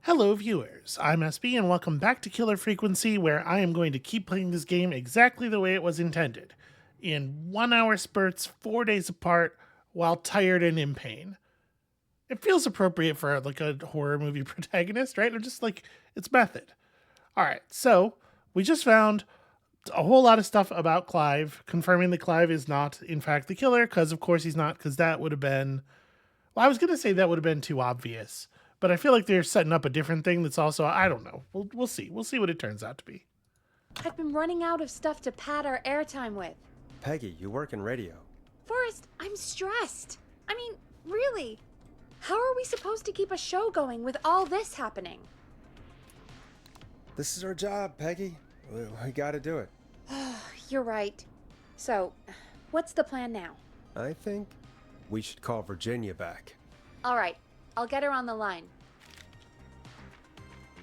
Hello, viewers. I'm SB, and welcome back to Killer Frequency, where I am going to keep playing this game exactly the way it was intended, in 1 hour spurts, 4 days apart, while tired and in pain. It feels appropriate for like a horror movie protagonist, right? Or just like its method. All right, so we just found a whole lot of stuff about Clive, confirming that Clive is not, in fact, the killer, because of course he's not, because that would have been well, I was gonna say that would have been too obvious, but I feel like they're setting up a different thing that's also I don't know. We'll see. We'll see what it turns out to be. I've been running out of stuff to pad our airtime with. Peggy, you work in radio. Forrest, I'm stressed. I mean, really. How are we supposed to keep a show going with all this happening? This is our job, Peggy. We gotta do it. You're right. So, what's the plan now? I think we should call Virginia back. All right, I'll get her on the line.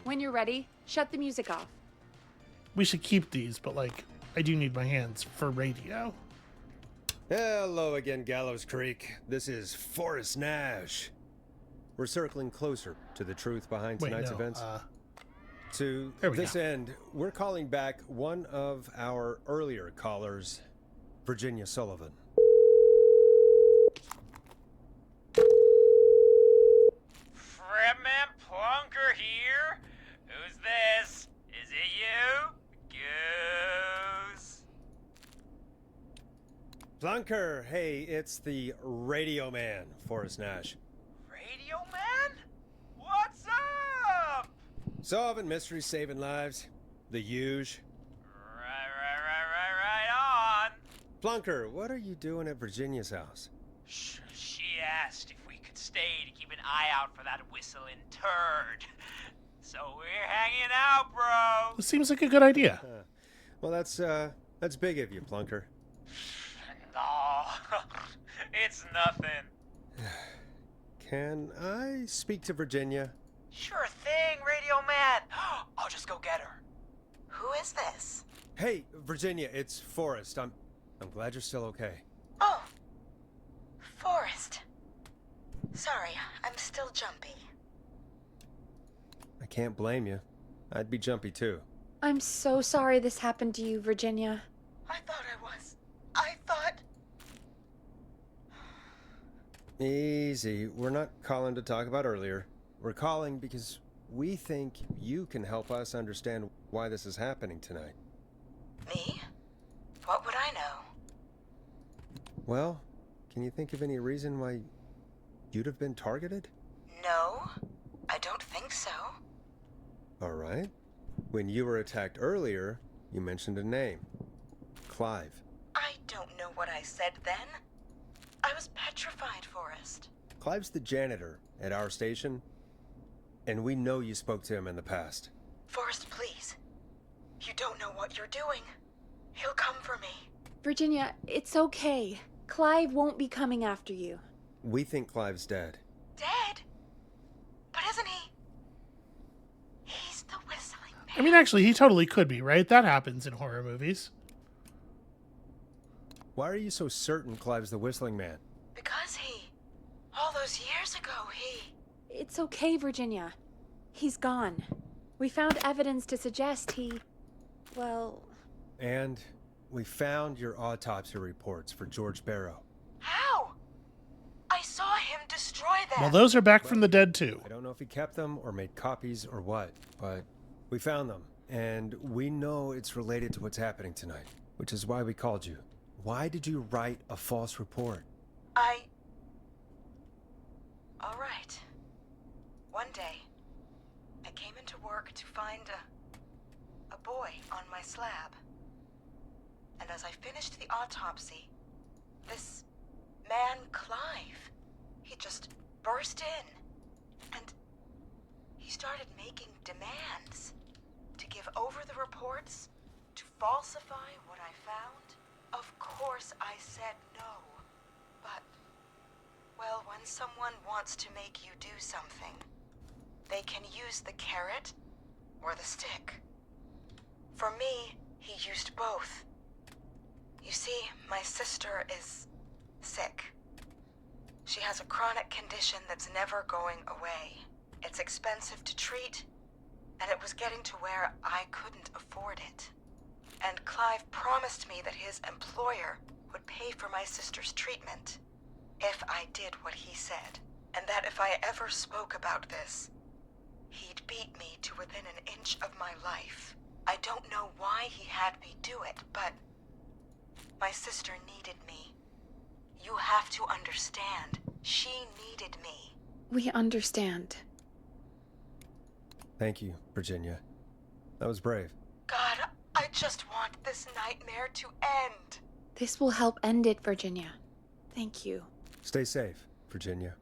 When you're ready, shut the music off. We should keep these, but like I do need my hands for radio. Hello again, Gallows Creek. This is Forrest Nash. We're circling closer to the truth behind tonight's events. To this end, we're calling back one of our earlier callers, Virginia Sullivan. Fredman Plunker here. Who's this? Is it you? Goose. Plunker, hey, it's the radio man, Forrest Nash. Radio man? What's up? Solving mysteries, saving lives. The huge. Right on. Plunker, what are you doing at Virginia's house? She asked if we could stay to keep an eye out for that whistling turd. So we're hanging out, bro. This seems like a good idea. Well, that's big of you, Plunker. No, it's nothing. Can I speak to Virginia? Sure thing, radio man. I'll just go get her. Who is this? Hey, Virginia, it's Forrest. I'm glad you're still okay. Oh, Forrest. Sorry, I'm still jumpy. I can't blame you. I'd be jumpy too. I'm so sorry this happened to you, Virginia. I thought I was. I thought... Easy. We're not calling to talk about earlier. We're calling because we think you can help us understand why this is happening tonight. Me? What would I know? Well, can you think of any reason why you'd have been targeted? No, I don't think so. All right. When you were attacked earlier, you mentioned a name. Clive. I don't know what I said then. I was petrified, Forrest. Clive's the janitor at our station, and we know you spoke to him in the past. Forrest, please. You don't know what you're doing. He'll come for me. Virginia, it's okay. Clive won't be coming after you. We think Clive's dead. Dead? But isn't he? He's the whistling man. I mean, actually, he totally could be, right? That happens in horror movies. Why are you so certain Clive's the whistling man? Because all those years ago, It's okay, Virginia. He's gone. We found evidence to suggest well... And we found your autopsy reports for George Barrow. How? I saw him destroy them. Well, those are back from the dead too. I don't know if he kept them or made copies or what, but we found them. And we know it's related to what's happening tonight, which is why we called you. Why did you write a false report? All right. One day, I came into work to find a boy on my slab. And as I finished the autopsy, this man, Clive, he just burst in. And he started making demands to give over the reports, to falsify what I found. Of course I said no. But, well, when someone wants to make you do something, they can use the carrot or the stick. For me, he used both. You see, my sister is sick. She has a chronic condition that's never going away. It's expensive to treat, and it was getting to where I couldn't afford it. And Clive promised me that his employer would pay for my sister's treatment if I did what he said, and that if I ever spoke about this, he'd beat me to within an inch of my life. I don't know why he had me do it, but my sister needed me. You have to understand, she needed me. We understand. Thank you, Virginia. That was brave. God, I just want this nightmare to end. This will help end it, Virginia. Thank you. Stay safe, Virginia.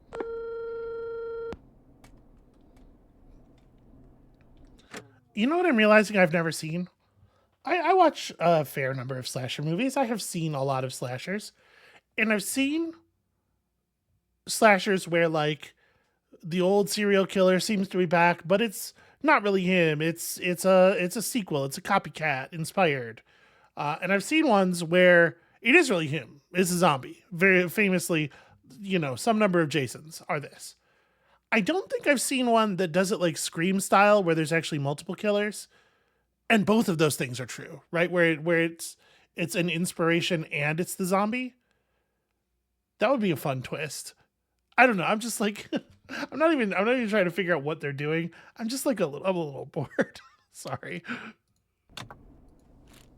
You know what I'm realizing I've never seen? I watch a fair number of slasher movies. I have seen a lot of slashers. And I've seen slashers where, like, the old serial killer seems to be back, but it's not really him. It's a sequel. It's a copycat inspired. And I've seen ones where it is really him. It's a zombie. Very famously, you know, some number of Jasons are this. I don't think I've seen one that does it like Scream style, where there's actually multiple killers. And both of those things are true, right? Where it's an inspiration and it's the zombie. That would be a fun twist. I don't know. I'm just like, I'm not even trying to figure out what they're doing. I'm just like I'm a little bored. Sorry.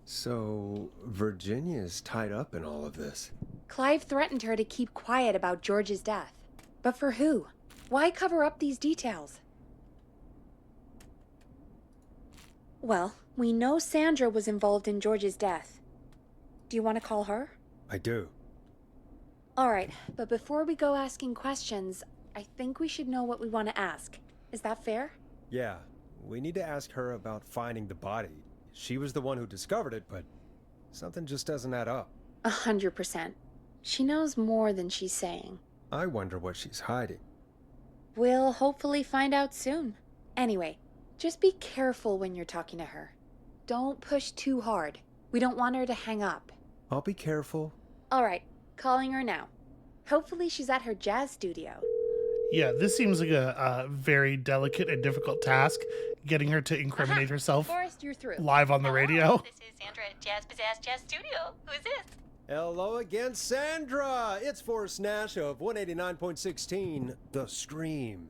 So Virginia's tied up in all of this. Clive threatened her to keep quiet about George's death. But for who? Why cover up these details? Well, we know Sandra was involved in George's death. Do you want to call her? I do. All right, but before we go asking questions, I think we should know what we want to ask. Is that fair? Yeah, we need to ask her about finding the body. She was the one who discovered it, but something just doesn't add up. 100%. She knows more than she's saying. I wonder what she's hiding. We'll hopefully find out soon. Anyway, just be careful when you're talking to her. Don't push too hard. We don't want her to hang up. I'll be careful. All right, calling her now. Hopefully she's at her jazz studio. Yeah, this seems like a very delicate and difficult task, getting her to incriminate herself Forrest, you're through. live on the radio. This is Sandra at Jazz Pizzazz Jazz Studio. Who is this? Hello again, Sandra! It's Forrest Nash of 189.16, The Scream.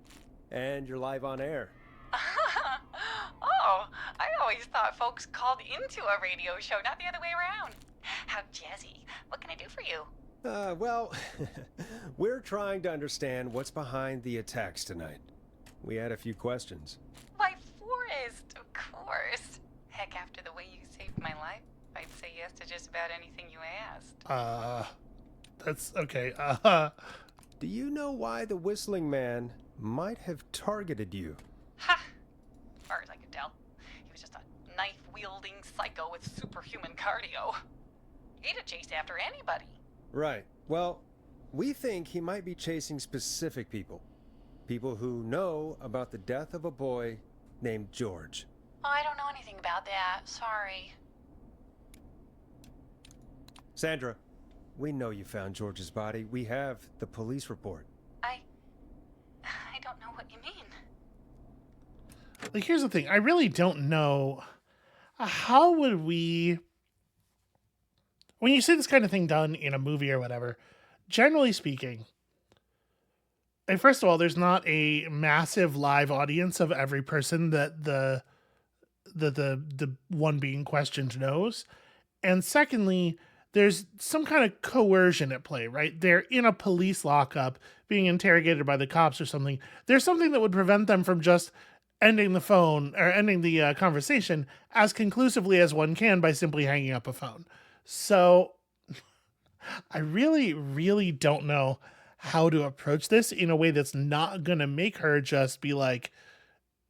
And you're live on air. Oh, I always thought folks called into a radio show, not the other way around. How jazzy. What can I do for you? Well, we're trying to understand what's behind the attacks tonight. We had a few questions. Why, Forrest, of course. Heck, after the way you saved my life, I'd say yes to just about anything you asked. That's okay. Do you know why the Whistling Man might have targeted you? Ha! As far as I could tell, he was just a knife-wielding psycho with superhuman cardio. He'd have chased after anybody. Right. Well, we think he might be chasing specific people. People who know about the death of a boy named George. Oh, I don't know anything about that. Sorry. Sandra, we know you found George's body. We have the police report. I don't know what you mean. Like, here's the thing. I really don't know. How would we... When you see this kind of thing done in a movie or whatever, generally speaking, and first of all, there's not a massive live audience of every person that the one being questioned knows. And secondly, there's some kind of coercion at play, right? They're in a police lockup being interrogated by the cops or something. There's something that would prevent them from just ending the phone or ending the conversation as conclusively as one can by simply hanging up a phone. So I really, really don't know how to approach this in a way that's not going to make her just be like,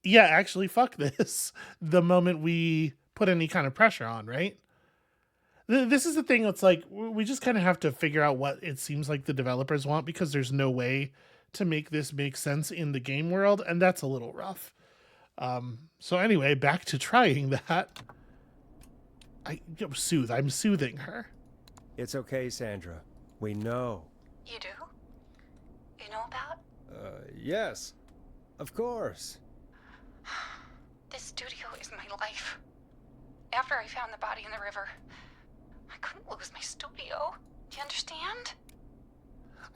yeah, actually, fuck this the moment we put any kind of pressure on, right? This is the thing that's like, we just kind of have to figure out what it seems like the developers want, because there's no way to make this make sense in the game world, and that's a little rough. So anyway, back to trying that. I'm soothing her. It's okay, Sandra. We know. You do? You know about? Yes. Of course. This studio is my life. After I found the body in the river, I couldn't lose my studio. Do you understand?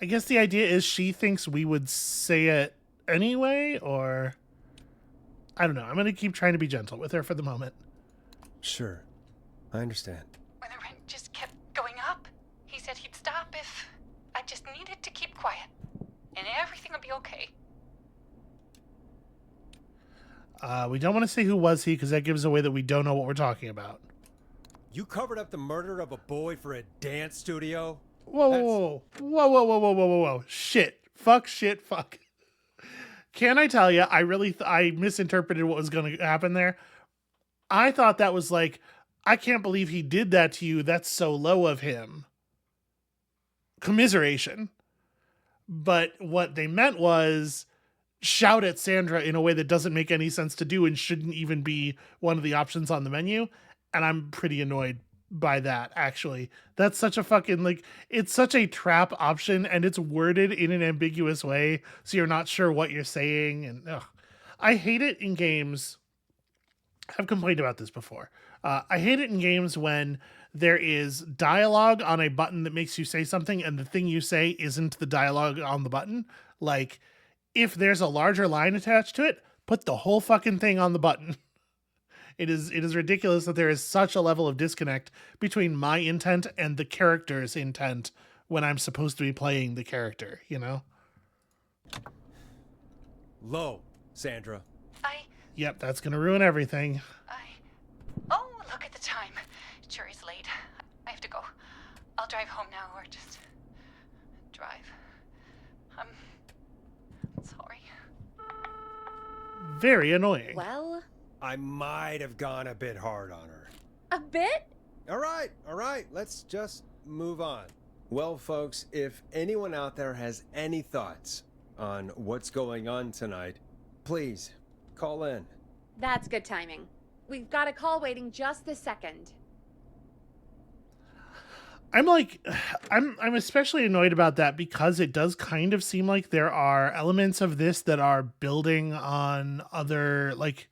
I guess the idea is she thinks we would say it anyway, or... I don't know. I'm going to keep trying to be gentle with her for the moment. Sure. I understand. When the rent just kept going up, he said he'd stop if I just needed to keep quiet. And everything would be okay. We don't want to say who was he, because that gives away that we don't know what we're talking about. You covered up the murder of a boy for a dance studio? Whoa. Shit. Fuck. Can I tell you, I misinterpreted what was going to happen there. I thought that was like, I can't believe he did that to you. That's so low of him. Commiseration. But what they meant was shout at Sandra in a way that doesn't make any sense to do and shouldn't even be one of the options on the menu. And I'm pretty annoyed by that, actually. That's such a fucking, like, it's such a trap option, and it's worded in an ambiguous way, so you're not sure what you're saying. And I hate it in games. I've complained about this before. I hate it in games when there is dialogue on a button that makes you say something, and the thing you say isn't the dialogue on the button. Like, if there's a larger line attached to it, put the whole fucking thing on the button. It is ridiculous that there is such a level of disconnect between my intent and the character's intent when I'm supposed to be playing the character, you know? Low, Sandra. Yep, that's gonna ruin everything. Oh, look at the time. It sure is late. I have to go. I'll drive home now, or just drive. I'm sorry. Very annoying. Well, I might have gone a bit hard on her. a bit? All right. Let's just move on. Well, folks, if anyone out there has any thoughts on what's going on tonight, please call in. That's good timing. We've got a call waiting just this second. I'm especially annoyed about that because it does kind of seem like there are elements of this that are building on other, like,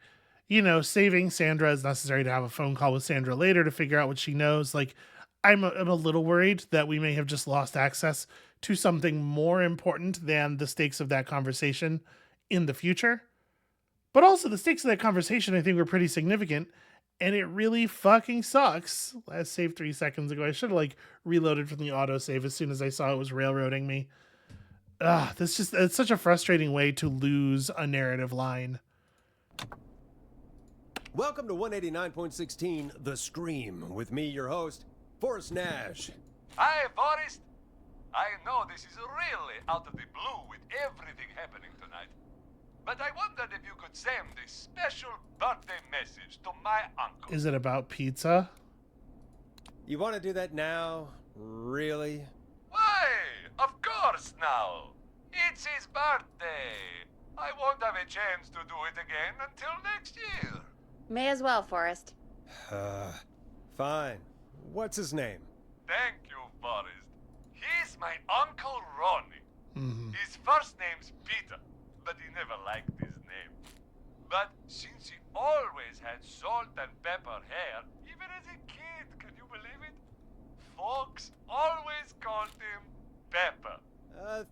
you know, saving Sandra is necessary to have a phone call with Sandra later to figure out what she knows. Like, I'm a little worried that we may have just lost access to something more important than the stakes of that conversation in the future. But also the stakes of that conversation, I think, were pretty significant, and it really fucking sucks. I saved 3 seconds ago. I should have, like, reloaded from the autosave as soon as I saw it was railroading me. It's such a frustrating way to lose a narrative line. Welcome to 189.16 The Scream, with me, your host, Forrest Nash. Hi, Forrest. I know this is really out of the blue with everything happening tonight. But I wondered if you could send a special birthday message to my uncle. Is it about pizza? You want to do that now? Really? Why? Of course now. It's his birthday. I won't have a chance to do it again until next year. May as well, Forrest. Fine. What's his name? Thank you, Forrest. He's my Uncle Ronnie. Mm-hmm. His first name's Peter, but he never liked his name. But since he always had salt and pepper hair, even as a kid, can you believe it? Folks always called him Pepper.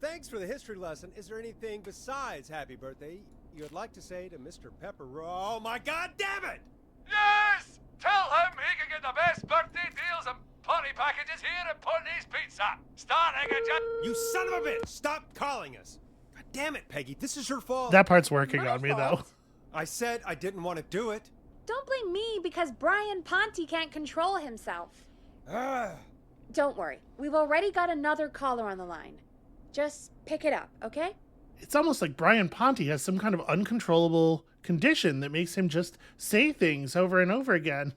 Thanks for the history lesson. Is there anything besides happy birthday you would like to say to Mr. Pepper? Oh my god damn it! Yes! Tell him he can get the best birthday deals and party packages here at Putney's Pizza. Starting at just... You son of a bitch! Stop calling us! God damn it, Peggy, this is your fault. That part's working My on me, though. fault? I said I didn't want to do it. Don't blame me because Brian Ponte can't control himself. Ah. Don't worry. We've already got another caller on the line. Just pick it up, okay? It's almost like Brian Ponte has some kind of uncontrollable condition that makes him just say things over and over again.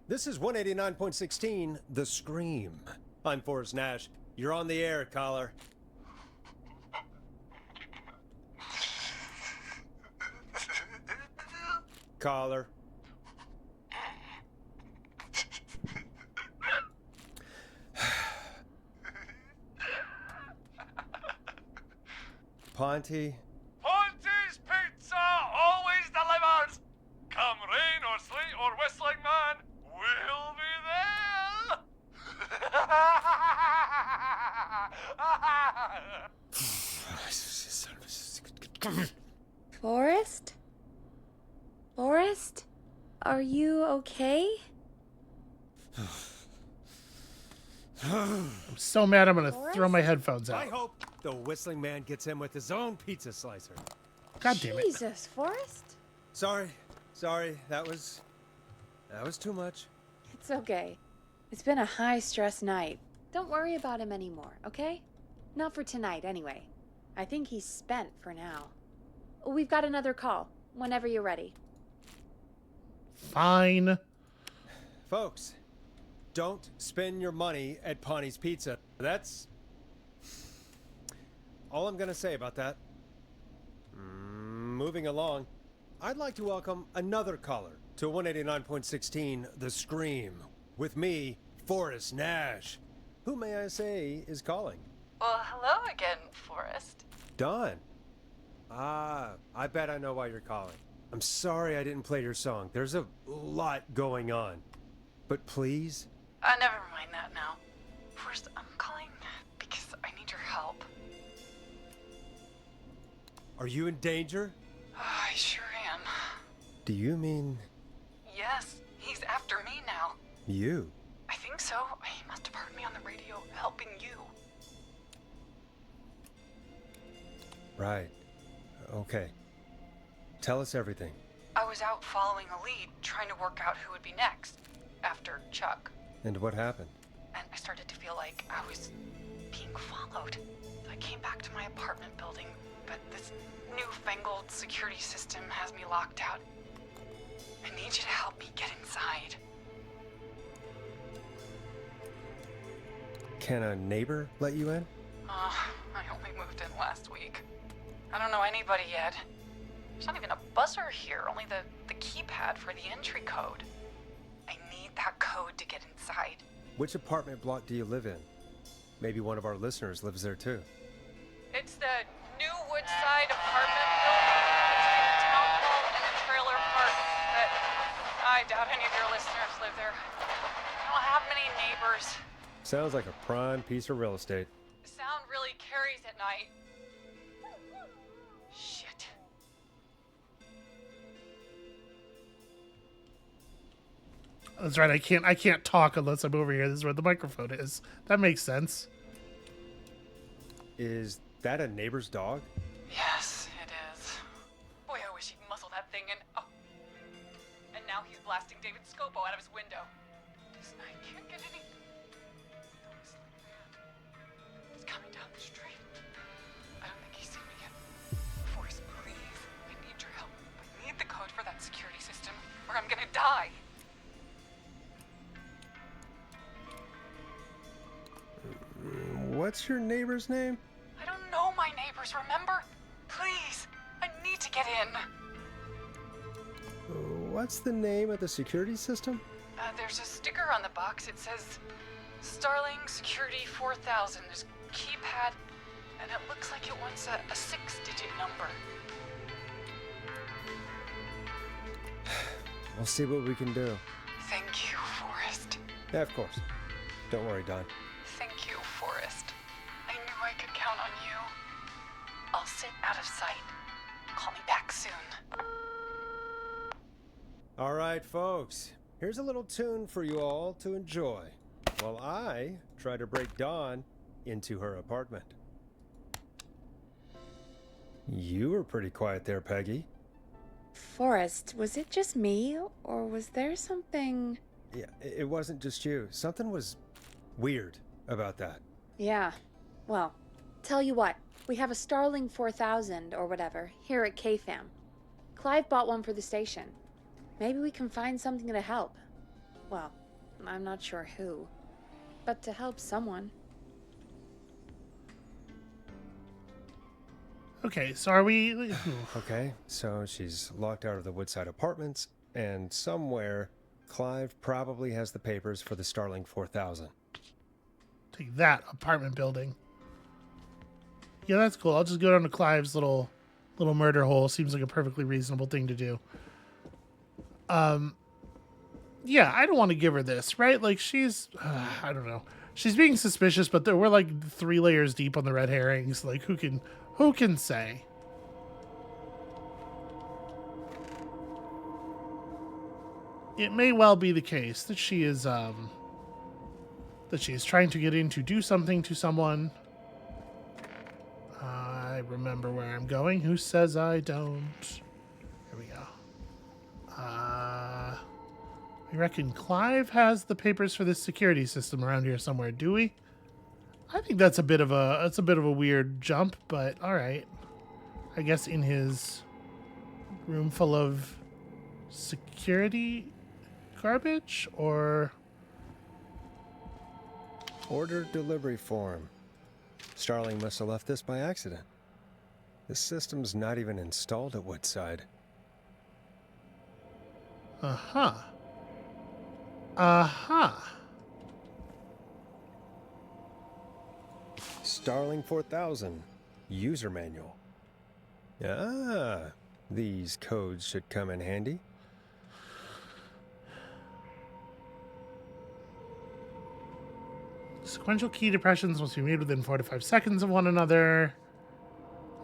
This is 189.16 The Scream. I'm Forrest Nash. You're on the air, caller. Caller. Ponte? Ponte! Forrest? Forrest? Are you okay? I'm so mad I'm gonna throw my headphones I out. hope the whistling man gets in with his own pizza slicer. God damn it. Jesus, Forrest? Sorry, that was too much. It's okay. It's been a high-stress night. Don't worry about him anymore, okay? Not for tonight, anyway. I think he's spent for now. We've got another call, whenever you're ready. Fine. Folks, don't spend your money at Pawnee's Pizza. That's all I'm gonna say about that. Moving along, I'd like to welcome another caller to 189.16 The Scream. With me, Forrest Nash. Who may I say is calling? Well, hello again, Forrest. Dawn. I bet I know why you're calling. I'm sorry I didn't play your song. There's a lot going on. But please? Never mind that now. First, I'm calling because I need your help. Are you in danger? I sure am. Do you mean Yes, he's after me now. you? I think so. He must have heard me on the radio helping you. Right. Okay. Tell us everything. I was out following a lead, trying to work out who would be next, after Chuck. And what happened? And I started to feel like I was being followed. I came back to my apartment building, but this newfangled security system has me locked out. I need you to help me get inside. Can a neighbor let you in? I only moved in last week. I don't know anybody yet. There's not even a buzzer here, only the keypad for the entry code. I need that code to get inside. Which apartment block do you live in? Maybe one of our listeners lives there too. It's the new Woodside apartment building between the town hall and the trailer park. But I doubt any of your listeners live there. I don't have many neighbors. Sounds like a prime piece of real estate. The sound really carries at night. Shit. That's right. I can't talk unless I'm over here. This is where the microphone is. That makes sense. Is that a neighbor's dog? Yes, it is. Boy, I wish he'd muzzle that thing and... Oh. And now he's blasting David Scopo out of his window. I can't get any... He's coming down the street. I don't think he's seen me yet. Forrest, please. I need your help. I need the code for that security system, or I'm gonna die. What's your neighbor's name? I don't know my neighbors, remember? Please, I need to get in. What's the name of the security system? There's a sticker on the box. It says Starling Security 4000. There's a keypad, and it looks like it wants a 6-digit number. We'll see what we can do. Thank you, Forrest. Yeah, of course. Don't worry, Don. Thank you, Forrest. I knew I could count on you. I'll sit out of sight. Call me back soon. All right, folks. Here's a little tune for you all to enjoy while I try to break Dawn into her apartment. You were pretty quiet there, Peggy. Forrest, was it just me, or was there something... Yeah, it wasn't just you. Something was weird about that. Yeah, well, tell you what, we have a Starling 4000, or whatever, here at KFAM. Clive bought one for the station. Maybe we can find something to help. Well, I'm not sure who, but to help someone. Okay, so are we... Okay, so she's locked out of the Woodside Apartments, and somewhere Clive probably has the papers for the Starling 4000. Take that, apartment building. Yeah, that's cool. I'll just go down to Clive's little murder hole. Seems like a perfectly reasonable thing to do. Yeah, I don't want to give her this, right? Like, she's... I don't know. She's being suspicious, but we're like 3 layers deep on the red herrings. Like, who can say? it may well be the case that she is trying to get in to do something to someone. I remember where I'm going. Who says I don't? Here we go. We reckon Clive has the papers for this security system around here somewhere, do we? I think that's a bit of a weird jump, but all right. I guess in his room full of security garbage, or order delivery form. Starling must have left this by accident. This system's not even installed at Woodside. Starling 4000 user manual. Ah, these codes should come in handy. Sequential key depressions must be made within 4 to 5 seconds of one another.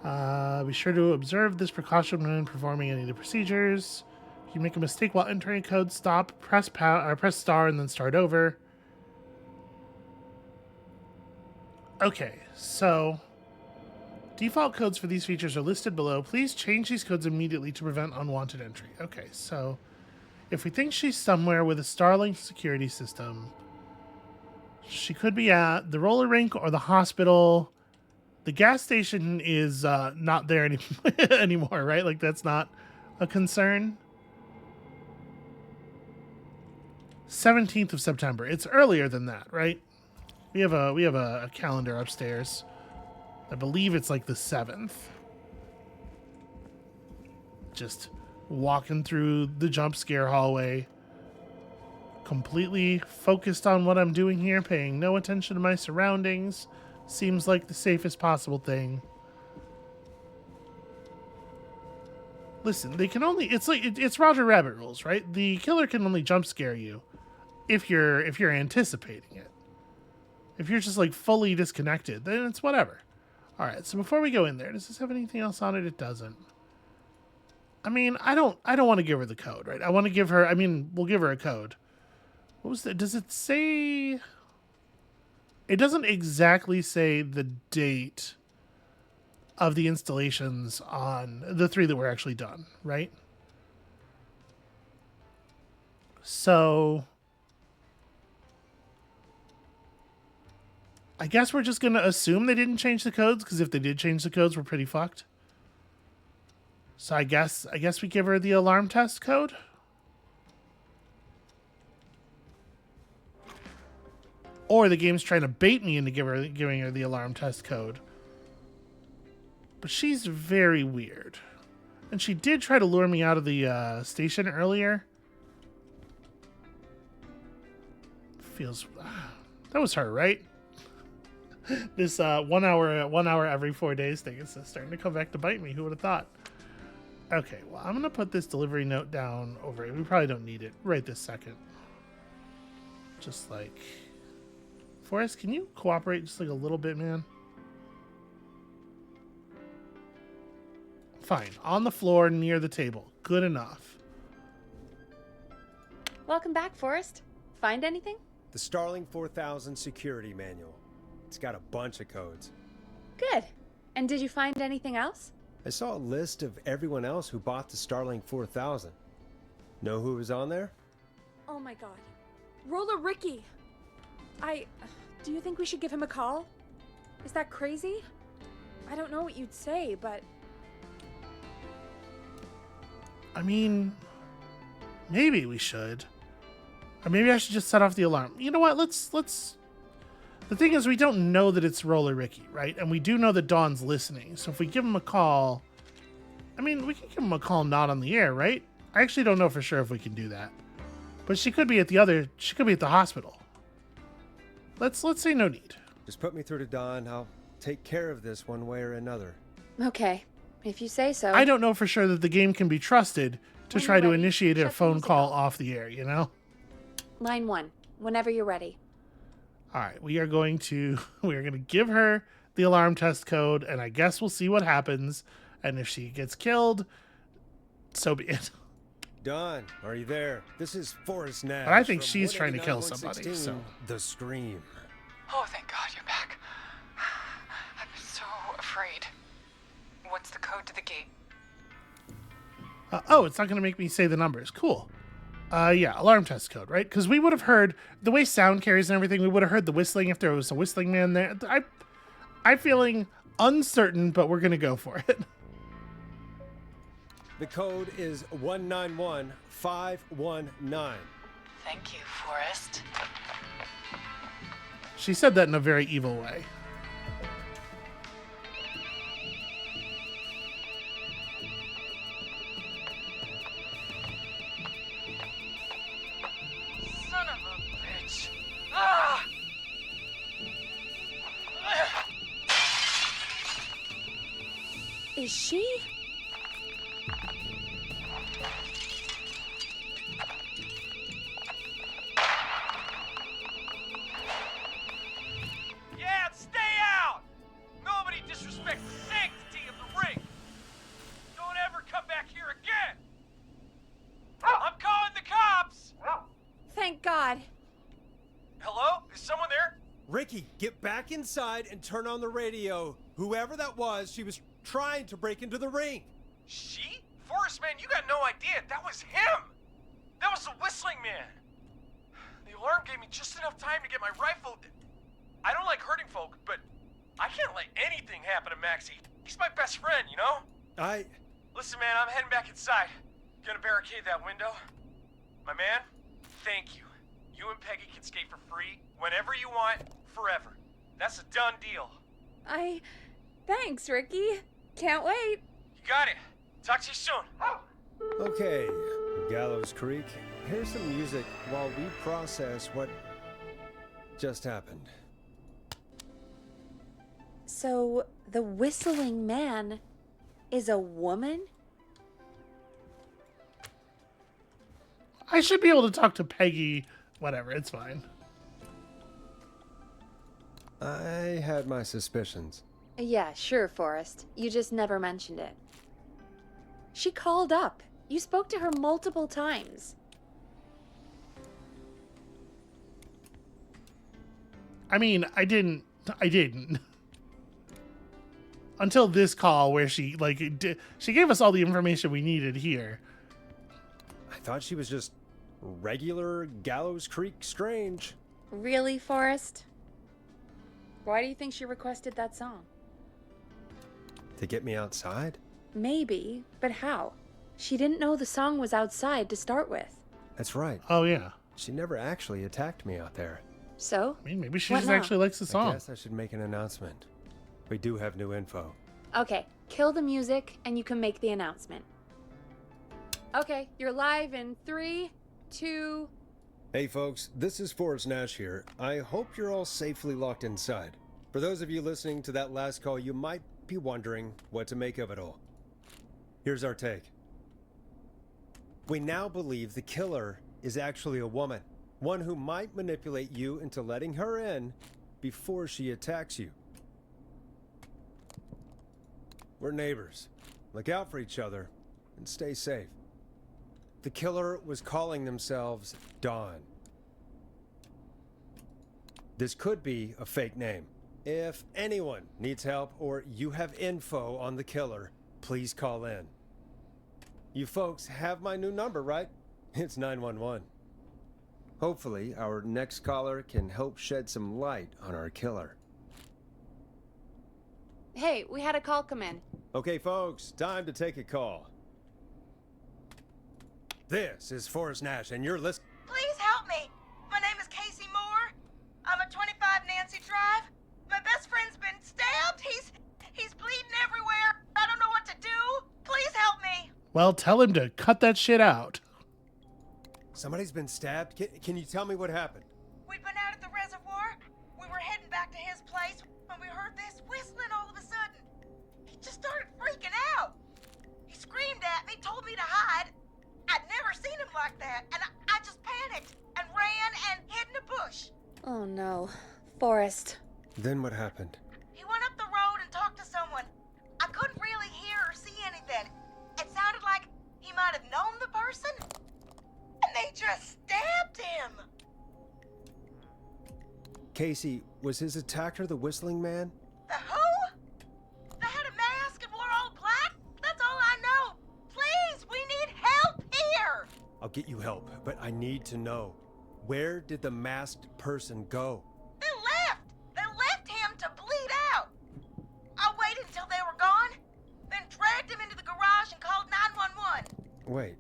Be sure to observe this precaution when performing any of the procedures. If you make a mistake while entering a code, stop, press star, and then start over. Okay, so default codes for these features are listed below. Please change these codes immediately to prevent unwanted entry. Okay, so if we think she's somewhere with a Starlink security system, she could be at the roller rink or the hospital. The gas station is not there anymore, right? Like, that's not a concern. 17th of September. It's earlier than that, right? We have a calendar upstairs. I believe it's like the 7th. Just walking through the jump scare hallway, completely focused on what I'm doing here, paying no attention to my surroundings. Seems like the safest possible thing. Listen, they can only, it's Roger Rabbit rules, right? The killer can only jump scare you if you're anticipating it. If you're just like fully disconnected, then it's whatever. All right, so before we go in there, does this have anything else on it? It doesn't. I mean, I don't want to give her the code, right? I want to give her, I mean, we'll give her a code. What was that? Does it say? It doesn't exactly say the date of the installations on the 3 that were actually done, right? So I guess we're just going to assume they didn't change the codes, because if they did change the codes, we're pretty fucked. So I guess we give her the alarm test code. Or the game's trying to bait me into giving her the alarm test code. But she's very weird. And she did try to lure me out of the station earlier. Feels... that was her, right? This 1 hour every 4 days thing is starting to come back to bite me. Who would have thought? Okay, well, I'm going to put this delivery note down over it. We probably don't need it right this second. Just like... Forrest, can you cooperate just like a little bit, man? Fine. On the floor near the table. Good enough. Welcome back, Forrest. Find anything? The Starling 4000 security manual. It's got a bunch of codes. Good. And did you find anything else? I saw a list of everyone else who bought the Starling 4000. Know who was on there? Oh my god. Roller Ricky! Do you think we should give him a call? Is that crazy? I don't know what you'd say, but... I mean, maybe we should. Or maybe I should just set off the alarm. You know what? Let's... The thing is, we don't know that it's Roller Ricky, right? And we do know that Dawn's listening. So if we give him a call... I mean, we can give him a call not on the air, right? I actually don't know for sure if we can do that. But she could be at the hospital. Let's say no need. Just put me through to Dawn. I'll take care of this one way or another. Okay, if you say so. I don't know for sure that the game can be trusted to When try you're to ready, initiate a shut the phone music call off. off the air, you know? Line 1, whenever you're ready. All right, we are going to give her the alarm test code, and I guess we'll see what happens. And if she gets killed, so be it. Dawn, are you there? This is Forrest Nash. But I think from she's trying to kill 189-116, somebody, so. The Scream. Oh, thank God you're back. I'm so afraid. What's the code to the gate? Oh, it's not going to make me say the numbers. Cool. Yeah, alarm test code, right? Because we would have heard the way sound carries and everything. We would have heard the whistling if there was a whistling man there. I'm feeling uncertain, but we're going to go for it. The code is 191519. Thank you, Forrest. She said that in a very evil way. Son of a bitch. Ah! Is she? Yeah, stay out! Nobody disrespect the sanctity of the ring! Don't ever come back here again! I'm calling the cops! Thank God. Hello? Is someone there? Ricky, get back inside and turn on the radio. Whoever that was, she was trying to break into the ring. She? Forrest, man, you got no idea. That was him! That was the whistling man! The alarm gave me just enough time to get my rifle. I don't like hurting folk, but I can't let anything happen to Maxie. He's my best friend, you know? Listen, man, I'm heading back inside. Gonna barricade that window. My man, thank you. You and Peggy can skate for free whenever you want, forever. That's a done deal. Thanks, Ricky. Can't wait. You got it. Talk to you soon. Okay, Gallows Creek, here's some music while we process what just happened. So, the whistling man is a woman? I should be able to talk to Peggy. Whatever, it's fine. I had my suspicions. Yeah, sure, Forrest. You just never mentioned it. She called up. You spoke to her multiple times. I mean, I didn't. Until this call where she, she gave us all the information we needed here. I thought she was just regular Gallows Creek Strange. Really, Forrest? Why do you think she requested that song? To get me outside? Maybe, but how? She didn't know the song was outside to start with. That's right. Oh, yeah. She never actually attacked me out there. So? I mean, maybe she What just now? actually likes the I song. guess I should make an announcement. We do have new info. Okay, kill the music and you can make the announcement. Okay, you're live in 3, 2... Hey folks, this is Forrest Nash here. I hope you're all safely locked inside. For those of you listening to that last call, you might be wondering what to make of it all. Here's our take. We now believe the killer is actually a woman. One who might manipulate you into letting her in before she attacks you. We're neighbors. Look out for each other and stay safe. The killer was calling themselves Dawn. This could be a fake name. If anyone needs help or you have info on the killer, please call in. You folks have my new number, right? It's 911. Hopefully, our next caller can help shed some light on our killer. Hey, we had a call come in. Okay, folks, time to take a call. This is Forrest Nash, and you're listening. Please help me. My name is Casey Moore. I'm at 25 Nancy Drive. My best friend's been stabbed. He's bleeding everywhere. I don't know what to do. Please help me. Well, tell him to cut that shit out. Somebody's been stabbed? Can you tell me what happened? We'd been out at the reservoir. We were heading back to his place when we heard this whistling all of a sudden. He just started freaking out. He screamed at me, told me to hide. I'd never seen him like that, and I just panicked and ran and hid in a bush. Oh no. Forrest. Then what happened? He went up the road and talked to someone. I couldn't really hear or see anything. It sounded like he might have known the person, Casey, was his attacker the Whistling Man? The who? They had a mask and wore all black? That's all I know. Please, we need help here. I'll get you help, but I need to know. Where did the masked person go? They left. They left him to bleed out. I waited until they were gone, then dragged him into the garage and called 911. Wait,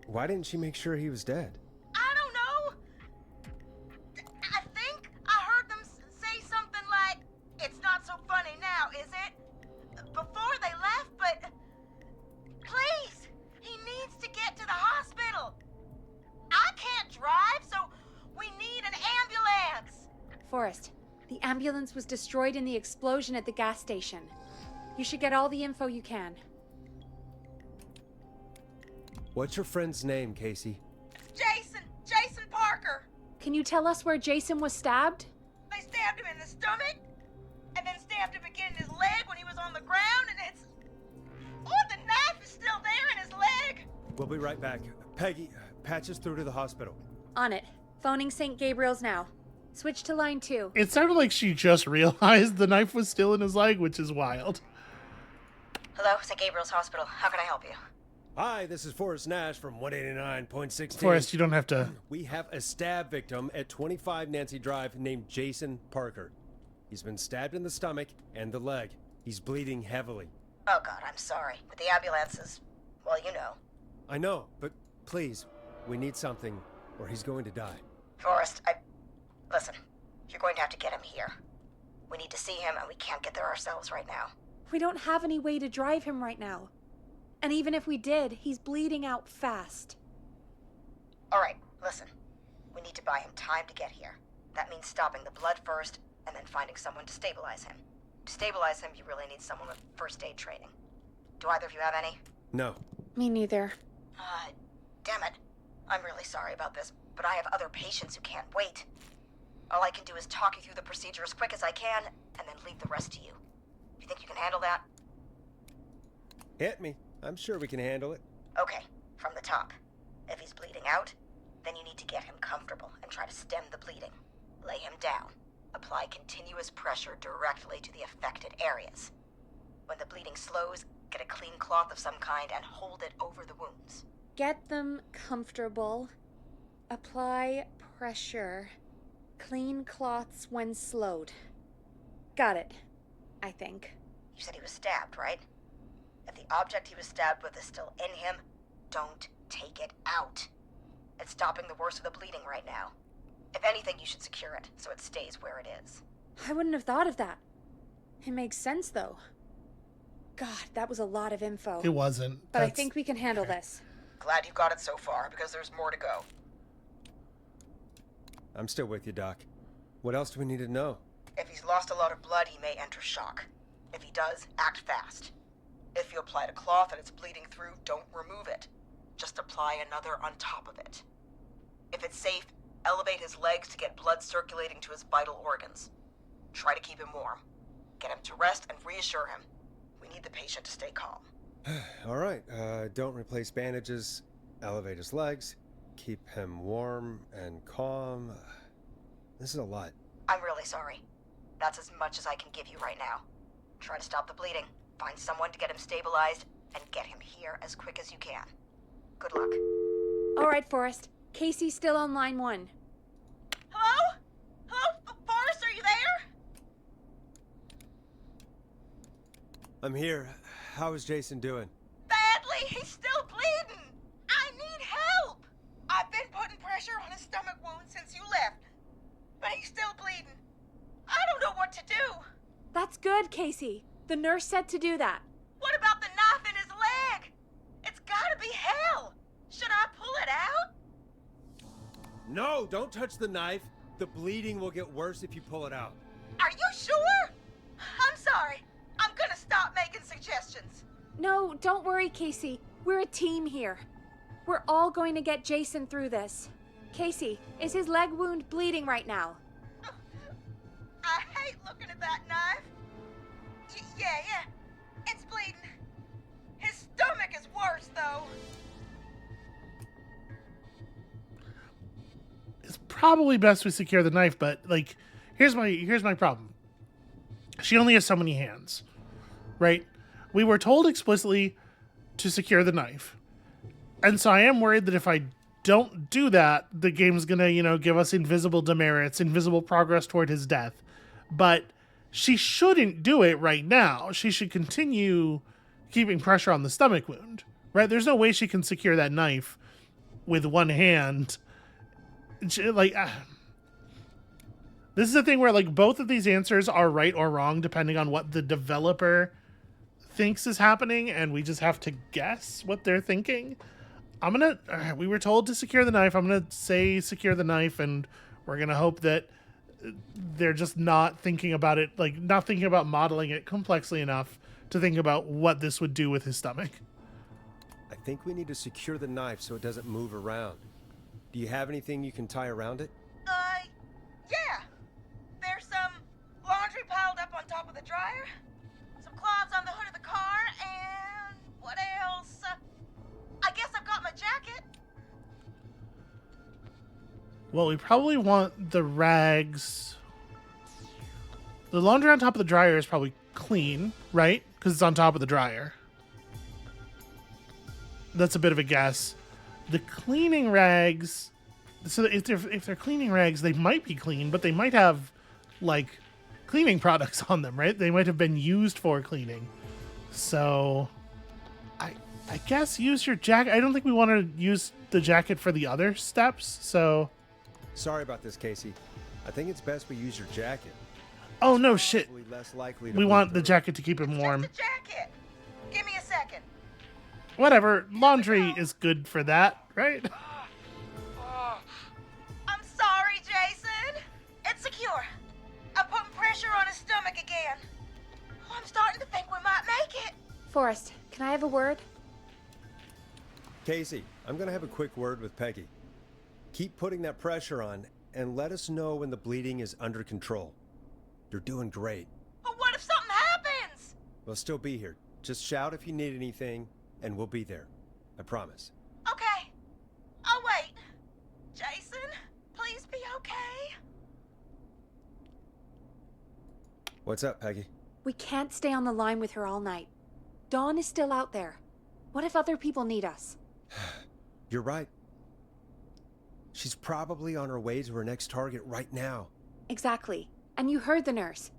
why didn't she make sure he was dead? I don't know. I think I heard them say something like, "It's not so funny now, is it?" Before they left, but please, he needs to get to the hospital. I can't drive, so we need an ambulance. Forrest, the ambulance was destroyed in the explosion at the gas station. You should get all the info you can. What's your friend's name, Casey? Jason Parker. Can you tell us where Jason was stabbed? They stabbed him in the stomach, and then stabbed him again in his leg when he was on the ground, and it's... Oh, the knife is still there in his leg. We'll be right back. Peggy, patch us through to the hospital. On it. Phoning St. Gabriel's now. Switch to line 2. It sounded like she just realized the knife was still in his leg, which is wild. Hello, St. Gabriel's Hospital. How can I help you? Hi, this is Forrest Nash from 189.16. Forrest, you don't have to... We have a stab victim at 25 Nancy Drive named Jason Parker. He's been stabbed in the stomach and the leg. He's bleeding heavily. Oh, God, I'm sorry. But the ambulance is... well, you know. I know, but please, we need something or he's going to die. Forrest, listen, you're going to have to get him here. We need to see him, and we can't get there ourselves right now. We don't have any way to drive him right now. And even if we did, he's bleeding out fast. All right, listen. We need to buy him time to get here. That means stopping the blood first, and then finding someone to stabilize him. To stabilize him, you really need someone with first aid training. Do either of you have any? No. Me neither. Damn it. I'm really sorry about this, but I have other patients who can't wait. All I can do is talk you through the procedure as quick as I can, and then leave the rest to you. You think you can handle that? Hit me. I'm sure we can handle it. Okay, from the top. If he's bleeding out, then you need to get him comfortable and try to stem the bleeding. Lay him down. Apply continuous pressure directly to the affected areas. When the bleeding slows, get a clean cloth of some kind and hold it over the wounds. Get them comfortable. Apply pressure. Clean cloths when slowed. Got it, I think. You said he was stabbed, right? If the object he was stabbed with is still in him, don't take it out. It's stopping the worst of the bleeding right now. If anything, you should secure it so it stays where it is. I wouldn't have thought of that. It makes sense, though. God, that was a lot of info. It wasn't. But I think we can handle this. Glad you got it so far, because there's more to go. I'm still with you, Doc. What else do we need to know? If he's lost a lot of blood, he may enter shock. If he does, act fast. If you applied a cloth and it's bleeding through, don't remove it. Just apply another on top of it. If it's safe, elevate his legs to get blood circulating to his vital organs. Try to keep him warm. Get him to rest and reassure him. We need the patient to stay calm. All right, don't replace bandages. Elevate his legs. Keep him warm and calm. This is a lot. I'm really sorry. That's as much as I can give you right now. Try to stop the bleeding. Find someone to get him stabilized, and get him here as quick as you can. Good luck. All right, Forrest. Casey's still on line 1. Hello? Hello? Forrest, are you there? I'm here. How is Jason doing? Badly. He's still bleeding. I need help. I've been putting pressure on his stomach wound since you left, but he's still bleeding. I don't know what to do. That's good, Casey. The nurse said to do that. What about the knife in his leg? It's gotta be hell. Should I pull it out? No, don't touch the knife. The bleeding will get worse if you pull it out. Are you sure? I'm sorry. I'm gonna stop making suggestions. No, don't worry, Casey. We're a team here. We're all going to get Jason through this. Casey, is his leg wound bleeding right now? I hate looking at that knife. Yeah. It's bleeding. His stomach is worse, though. It's probably best we secure the knife, but, like, here's my problem. She only has so many hands, right? We were told explicitly to secure the knife. And so I am worried that if I don't do that, the game's gonna, give us invisible demerits, invisible progress toward his death. But she shouldn't do it right now. She should continue keeping pressure on the stomach wound, right? There's no way she can secure that knife with one hand. This is the thing where, like, both of these answers are right or wrong depending on what the developer thinks is happening, and we just have to guess what they're thinking. We were told to secure the knife. I'm gonna say secure the knife, and we're gonna hope that they're just not thinking about it, like, not thinking about modeling it complexly enough to think about what this would do with his stomach. I think we need to secure the knife so it doesn't move around. Do you have anything you can tie around it? Yeah. There's some laundry piled up on top of the dryer, some cloths on the hood of the car, and what else? I guess I've got my jacket. Well, we probably want the rags. The laundry on top of the dryer is probably clean, right? Because it's on top of the dryer. That's a bit of a guess. The cleaning rags. So if they're cleaning rags, they might be clean, but they might have, like, cleaning products on them, right? They might have been used for cleaning. So I guess use your jacket. I don't think we want to use the jacket for the other steps, so... Sorry about this, Casey. I think it's best we use your jacket. Oh, no shit. Less likely to We want the through. jacket to keep him warm. Just a jacket. Give me a second. Whatever. Laundry is good for that, right? I'm sorry, Jason. It's secure. I'm putting pressure on his stomach again. Oh, I'm starting to think we might make it. Forrest, can I have a word? Casey, I'm gonna have a quick word with Peggy. Keep putting that pressure on and let us know when the bleeding is under control. You're doing great. But what if something happens? We'll still be here. Just shout if you need anything, and we'll be there. I promise. Okay. I'll wait. Jason, please be okay. What's up, Peggy? We can't stay on the line with her all night. Dawn is still out there. What if other people need us? You're right. She's probably on her way to her next target right now. Exactly. And you heard the nurse.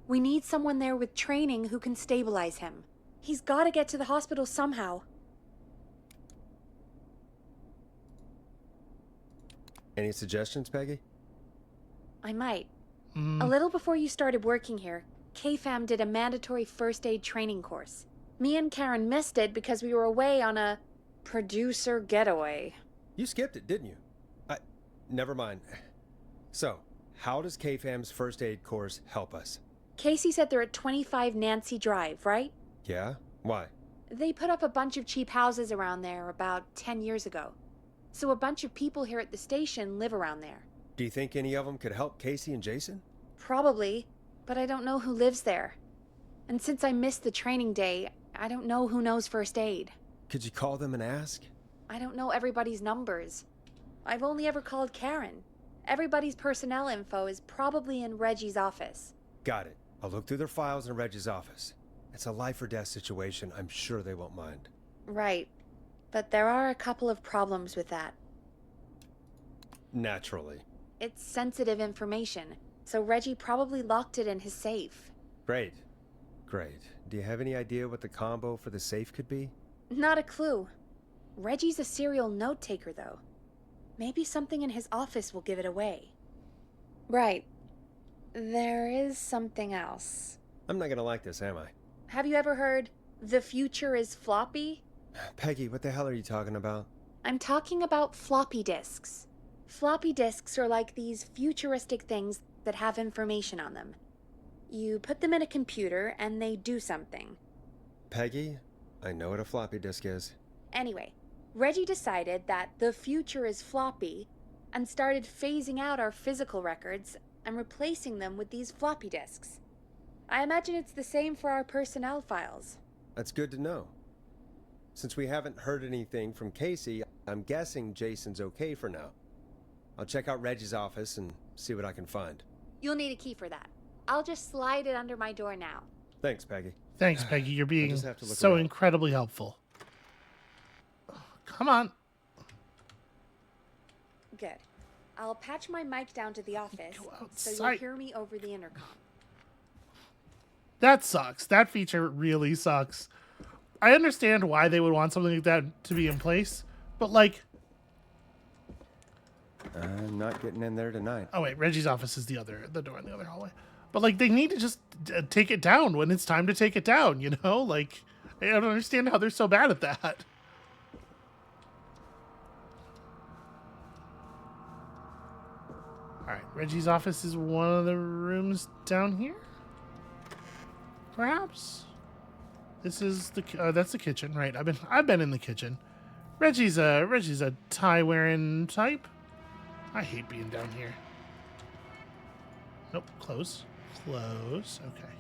We need someone there with training who can stabilize him. He's got to get to the hospital somehow. Any suggestions, Peggy? I might. A little before you started working here, KFAM did a mandatory first aid training course. Me and Karen missed it because we were away on a producer getaway. You skipped it, didn't you? Never mind. So, how does KFAM's first aid course help us? Casey said they're at 25 Nancy Drive, right? Yeah? Why? They put up a bunch of cheap houses around there about 10 years ago. So a bunch of people here at the station live around there. Do you think any of them could help Casey and Jason? Probably, but I don't know who lives there. And since I missed the training day, I don't know who knows first aid. Could you call them and ask? I don't know everybody's numbers. I've only ever called Karen. Everybody's personnel info is probably in Reggie's office. Got it. I'll look through their files in Reggie's office. It's a life or death situation. I'm sure they won't mind. Right. But there are a couple of problems with that. Naturally. It's sensitive information, so Reggie probably locked it in his safe. Great. Great. Do you have any idea what the combo for the safe could be? Not a clue. Reggie's a serial note-taker, though. Maybe something in his office will give it away. Right. There is something else. I'm not gonna like this, am I? Have you ever heard, "The future is floppy"? Peggy, what the hell are you talking about? I'm talking about floppy disks. Floppy disks are like these futuristic things that have information on them. You put them in a computer and they do something. Peggy, I know what a floppy disk is. Anyway, Reggie decided that the future is floppy and started phasing out our physical records and replacing them with these floppy disks. I imagine it's the same for our personnel files. That's good to know. Since we haven't heard anything from Casey, I'm guessing Jason's okay for now. I'll check out Reggie's office and see what I can find. You'll need a key for that. I'll just slide it under my door now. Thanks, Peggy. Thanks, Peggy. You're being just have to look so around. incredibly helpful. Come on. Good. I'll patch my mic down to the office, so you'll outside. hear me over the intercom. That sucks. That feature really sucks. I understand why they would want something like that to be in place, but like... I'm not getting in there tonight. Oh wait, Reggie's office is the door in the other hallway. But like, they need to just take it down when it's time to take it down, you know? Like, I don't understand how they're so bad at that. All right, Reggie's office is one of the rooms down here. Perhaps. This is the that's the kitchen, right? I've been in the kitchen. Reggie's a tie wearing type. I hate being down here. Nope, close. Close. Okay.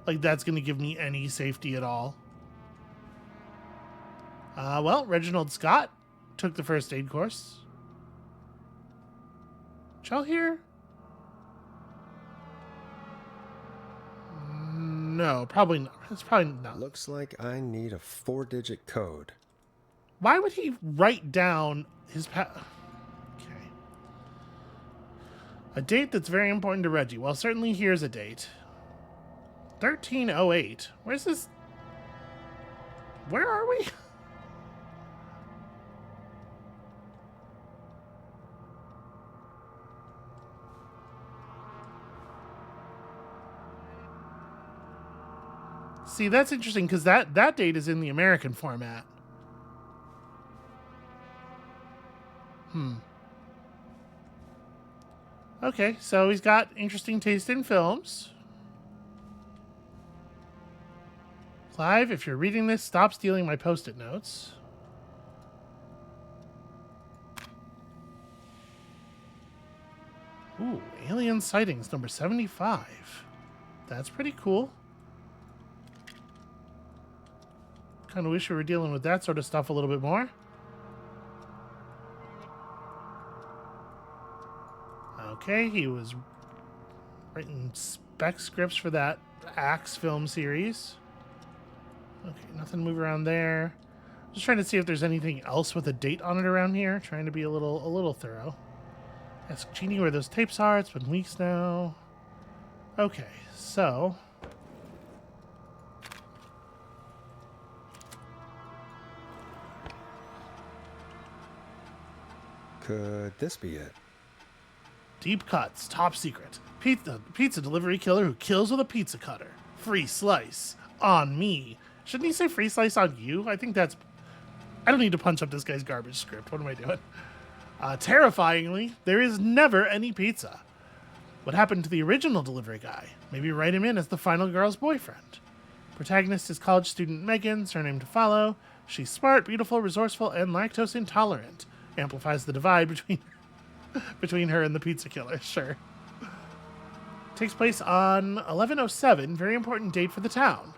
Like that's gonna give me any safety at all. Well, Reginald Scott took the first aid course. Did y'all hear? No, probably not. It's probably not. Looks like I need a 4-digit code. Why would he write down his Okay. A date that's very important to Reggie. Well, certainly here's a date. 1308. Where's this? Where are we? See, that's interesting because that date is in the American format. Okay, so he's got interesting taste in films. Clive, if you're reading this, stop stealing my Post-it notes. Ooh, alien sightings number 75. That's pretty cool. Kind of wish we were dealing with that sort of stuff a little bit more. Okay, he was writing spec scripts for that Axe film series. Okay, nothing to move around there. Just trying to see if there's anything else with a date on it around here. Trying to be a little thorough. Ask Jeannie where those tapes are. It's been weeks now. Okay, so... Could this be it? Deep cuts, top secret. Pizza delivery killer who kills with a pizza cutter. Free slice on me. Shouldn't he say free slice on you? I think that's... I don't need to punch up this guy's garbage script. What am I doing? Terrifyingly, there is never any pizza. What happened to the original delivery guy? Maybe write him in as the final girl's boyfriend. Protagonist is college student Megan, surname to follow. She's smart, beautiful, resourceful, and lactose intolerant. Amplifies the divide between her and the pizza killer, sure. Takes place on 1107, very important date for the town.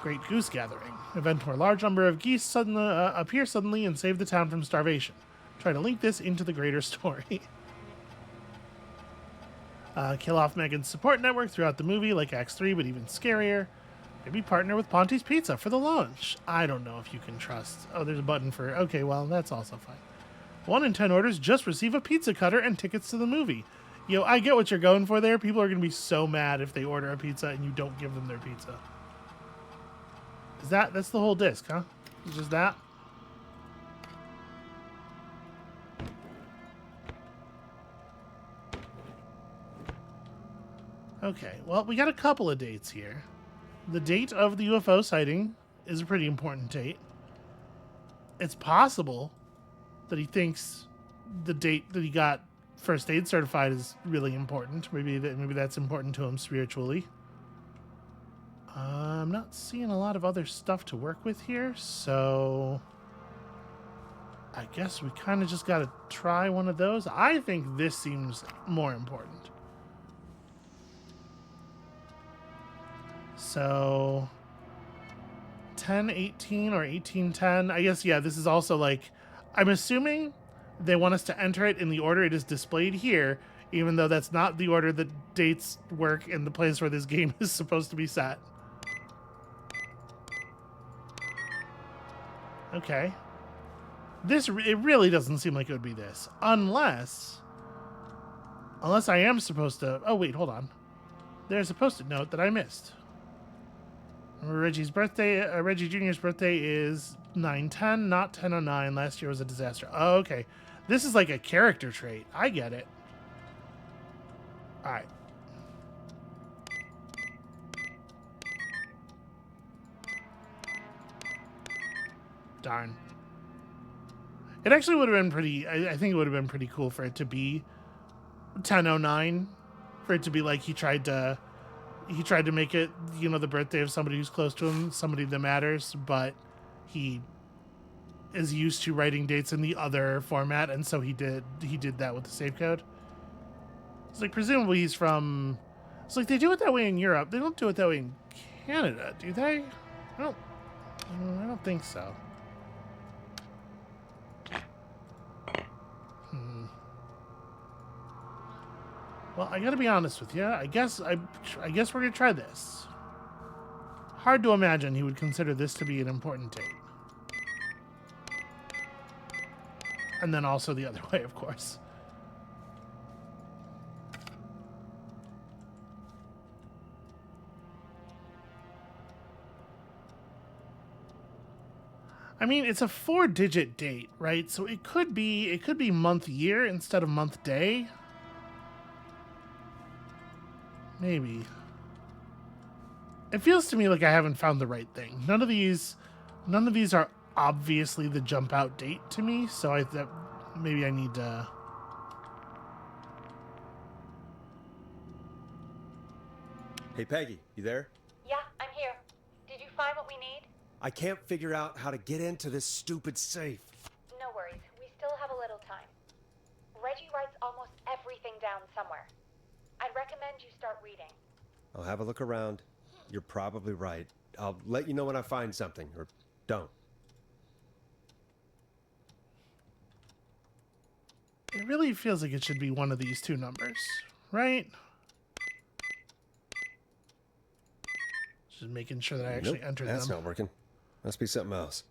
Great Goose Gathering, event where a large number of geese appear suddenly and save the town from starvation. Try to link this into the greater story. Kill off Megan's support network throughout the movie, like Acts 3, but even scarier. Maybe partner with Ponty's Pizza for the launch. I don't know if you can trust. Oh, there's a button for... Okay, well, that's also fine. 1 in 10 orders just receive a pizza cutter and tickets to the movie. Yo, I get what you're going for there. People are going to be so mad if they order a pizza and you don't give them their pizza. That's the whole disc, huh? It's just that? Okay, well, we got a couple of dates here. The date of the UFO sighting is a pretty important date. It's possible that he thinks the date that he got first aid certified is really important. Maybe that's important to him spiritually. I'm not seeing a lot of other stuff to work with here, so I guess we kind of just got to try one of those. I think this seems more important. So 1018 or 1810. I guess, yeah, this is also like, I'm assuming they want us to enter it in the order it is displayed here even though that's not the order that dates work in the place where this game is supposed to be set. Okay. It really doesn't seem like it would be this. Unless I am supposed to... Oh, wait, hold on. There's a post-it note that I missed. Reggie Jr.'s birthday is 9/10, not 10/09. Last year was a disaster. Oh, okay. This is like a character trait. I get it. All right. Darn. It actually would have been pretty... I think it would have been pretty cool for it to be 10/09. For it to be like he tried to make it, you know, the birthday of somebody who's close to him, somebody that matters, but he is used to writing dates in the other format, and so he did that with the save code. It's like, presumably he's from... It's like they do it that way in Europe. They don't do it that way in Canada, do they? I don't think so. Well, I gotta be honest with you. I guess we're gonna try this. Hard to imagine he would consider this to be an important date. And then also the other way, of course. I mean, it's a 4-digit date, right? So it could be month year instead of month day. Maybe. It feels to me like I haven't found the right thing. None of these are obviously the jump out date to me, so maybe I need to... Hey, Peggy, you there? Yeah, I'm here. Did you find what we need? I can't figure out how to get into this stupid safe. No worries. We still have a little time. Reggie writes almost everything down somewhere. I'd recommend you start reading. I'll have a look around. You're probably right. I'll let you know when I find something, or don't. It really feels like it should be one of these two numbers, right? Just making sure that I actually entered them. That's not working. Must be something else.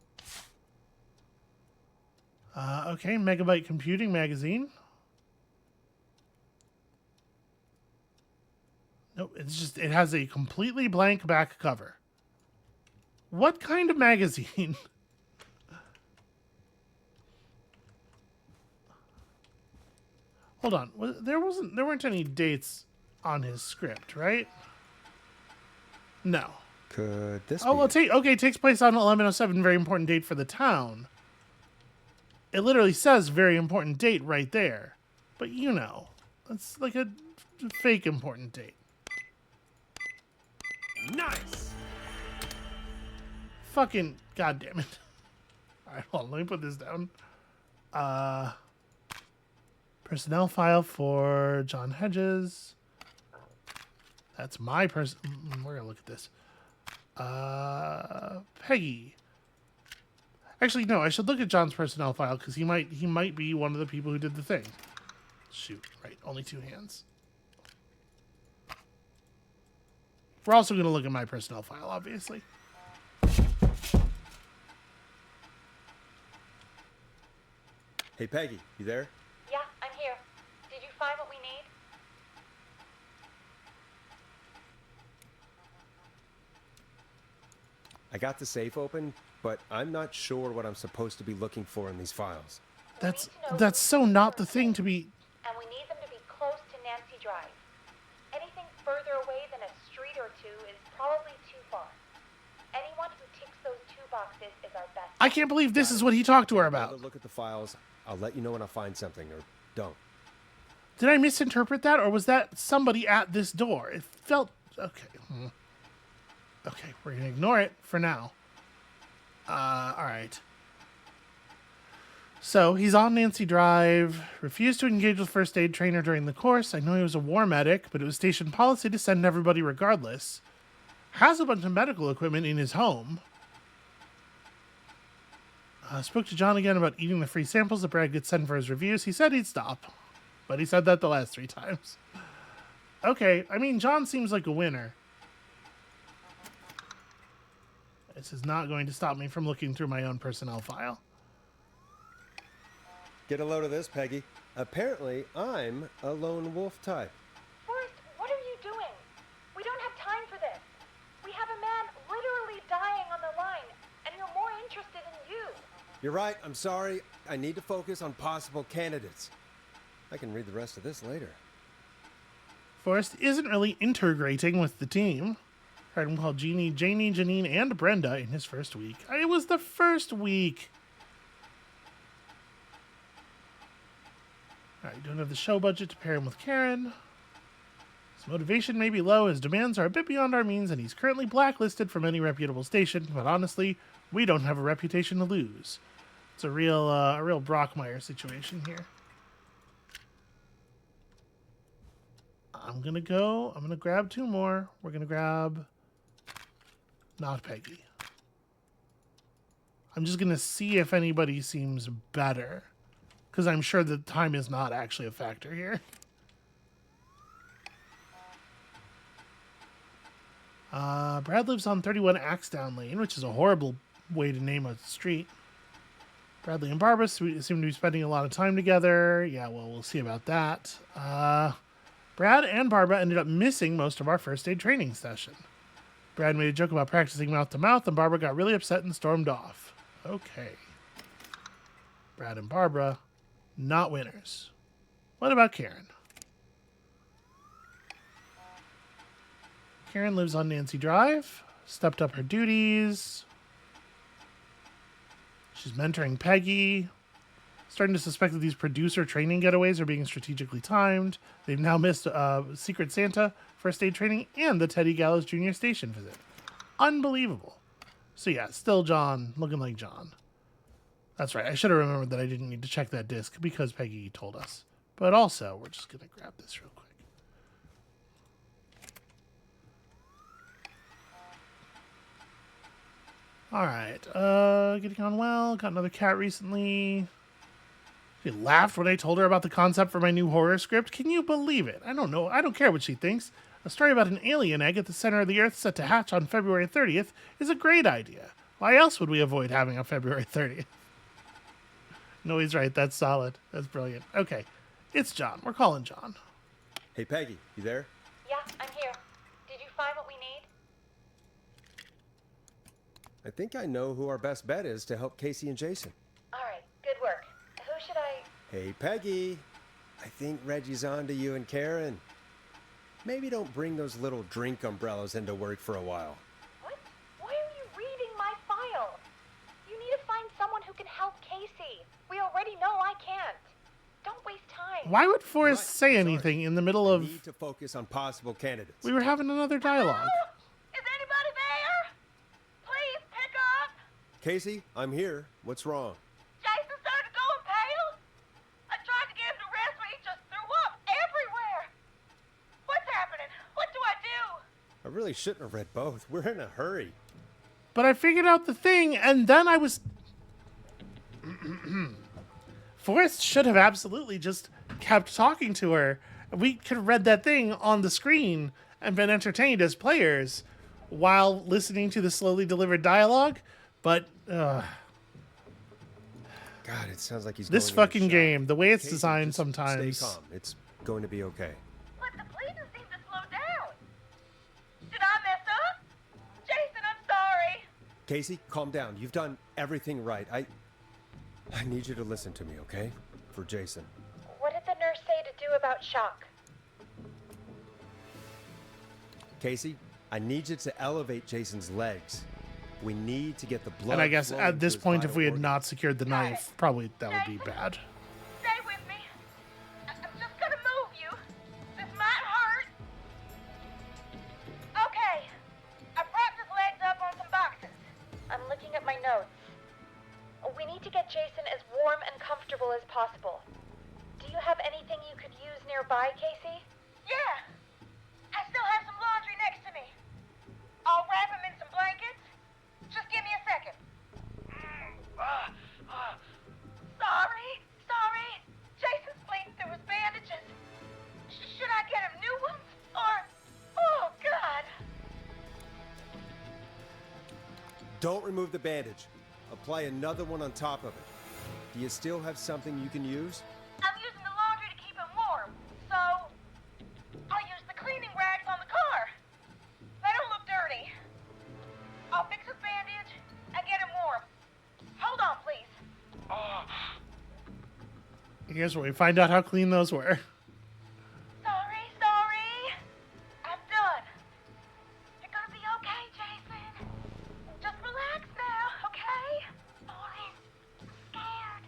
Okay, Megabyte Computing Magazine. Nope, it has a completely blank back cover. What kind of magazine? Hold on. There weren't any dates on his script, right? No. Could this Oh, be? well, it takes place on 11/07, very important date for the town. It literally says very important date right there. But you know, it's like a fake important date. Nice! Fucking goddamn it. Alright, hold on, let me put this down. Personnel file for John Hedges. That's my person. We're gonna look at this. Peggy. Actually, no, I should look at John's personnel file because he might be one of the people who did the thing. Shoot, right, only 2 hands. We're also going to look at my personnel file, obviously. Hey, Peggy, you there? Yeah, I'm here. Did you find what we need? I got the safe open, but I'm not sure what I'm supposed to be looking for in these files. That's so not the thing to be... And we need them to be close to Nancy Drive. Anything further away than a street or two is probably too far. Anyone who ticks those 2 boxes is our best. I can't believe this is what he talked to her about. Look at the files. I'll let you know when I find something, or don't. Did I misinterpret that, or was that somebody at this door? It felt... Okay. Okay, we're going to ignore it for now. Alright. So, he's on Nancy Drive, refused to engage with first aid trainer during the course. I know he was a war medic, but it was station policy to send everybody regardless. Has a bunch of medical equipment in his home. Spoke to John again about eating the free samples that Brad gets sent for his reviews. He said he'd stop. but he said that the last 3 times. Okay, I mean, John seems like a winner. This is not going to stop me from looking through my own personnel file. Get a load of this, Peggy. Apparently, I'm a lone wolf type. Forrest, what are you doing? We don't have time for this. We have a man literally dying on the line, and you're more interested in you. You're right, I'm sorry. I need to focus on possible candidates. I can read the rest of this later. Forrest isn't really integrating with the team. Heard him call Janie, Janine, and Brenda in his first week. It was the first week. Alright, you don't have the show budget to pair him with Karen. His motivation may be low, his demands are a bit beyond our means, and he's currently blacklisted from any reputable station, but honestly, we don't have a reputation to lose. It's a real Brockmire situation here. I'm gonna grab 2 more. We're gonna grab not Peggy. I'm just gonna see if anybody seems better, because I'm sure that time is not actually a factor here. Brad lives on 31 Axedown Lane, which is a horrible way to name a street. Bradley and Barbara seem to be spending a lot of time together. Yeah, well, we'll see about that. Brad and Barbara ended up missing most of our first aid training session. Brad made a joke about practicing mouth to mouth, and Barbara got really upset and stormed off. Okay. Brad and Barbara, not winners. What about Karen? Karen lives on Nancy Drive, stepped up her duties. She's mentoring Peggy. Starting to suspect that these producer training getaways are being strategically timed. They've now missed Secret Santa, first aid training, and the Teddy Gallows Jr. station visit. Unbelievable. So yeah, still John, looking like John. That's right, I should have remembered that I didn't need to check that disc because Peggy told us. But also, we're just going to grab this real quick. Alright, getting on well. Got another cat recently. She laughed when I told her about the concept for my new horror script. Can you believe it? I don't know. I don't care what she thinks. A story about an alien egg at the center of the Earth set to hatch on February 30th is a great idea. Why else would we avoid having a February 30th? No, he's right. That's solid. That's brilliant. Okay, it's John. We're calling John. Hey, Peggy, you there? Yeah, I'm here. Did you find what we need? I think I know who our best bet is to help Casey and Jason. All right, good work. Who should I... Hey, Peggy. I think Reggie's on to you and Karen. Maybe don't bring those little drink umbrellas into work for a while. What? Why are you reading my file? You need to find someone who can help Casey. We already know I can't. Don't waste time. Why would Forrest say anything in the middle of... We need to focus on possible candidates. We were having another dialogue. Hello? Is anybody there? Please pick up. Casey, I'm here. What's wrong? Jason started going pale. I tried to get him to rest, but he just threw up everywhere. What's happening? What do I do? I really shouldn't have read both. We're in a hurry. But I figured out the thing, and then I was... Forrest should have absolutely just kept talking to her. We could have read that thing on the screen and been entertained as players while listening to the slowly delivered dialogue, but... God, it sounds like he's this going fucking game, the way it's Casey, designed just sometimes... Stay calm. It's going to be okay. But the bleeding seemed to slow down. Did I mess up? Jason, I'm sorry. Casey, calm down. You've done everything right. I need you to listen to me, okay? For Jason. What did the nurse say to do about shock? Casey, I need you to elevate Jason's legs. We need to get the blood. And I guess flowing at this to his point, if vital we had organs. not secured the knife, probably that would be bad. Stay with me. I'm just gonna move you. This might hurt. Okay. I propped his legs up on some boxes. I'm looking at my notes. We need to get Jason as warm and comfortable as possible. Do you have anything you could use nearby, Casey? Yeah. I still have some laundry next to me. I'll wrap him in some blankets. Just give me a second. Sorry. Jason's bleeding through his bandages. Don't remove the bandage. Apply another one on top of it. Do you still have something you can use? I'm using the laundry to keep him warm, so I'll use the cleaning rags on the car. They don't look dirty. I'll fix his bandage and get him warm. Hold on, please. Here's where we find out how clean those were. Sorry. I'm done. You're gonna be okay, Jason. Just relax now, okay? Boris, I'm scared.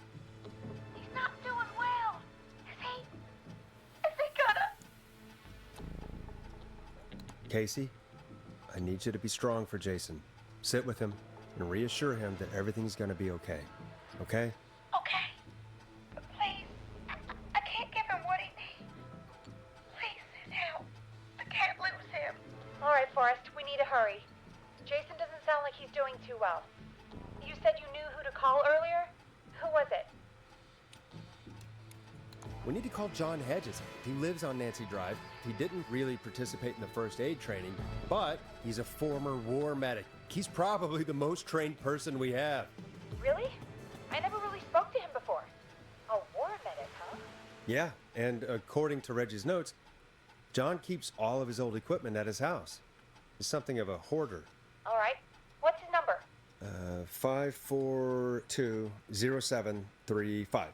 He's not doing well. Is he gonna... Casey, I need you to be strong for Jason. Sit with him and reassure him that everything's gonna be okay. Okay? Okay. But please, I can't give him what he needs. Please sit down. I can't lose him. All right, Forrest, we need to hurry. Jason doesn't sound like he's doing too well. You said you knew who to call earlier? Who was it? We need to call John Hedges. He lives on Nancy Drive. He didn't really participate in the first aid training, but he's a former war medic. He's probably the most trained person we have. Really? I never really spoke to him before. A war medic, huh? Yeah, and according to Reggie's notes, John keeps all of his old equipment at his house. He's something of a hoarder. All right. What's his number? 5420735.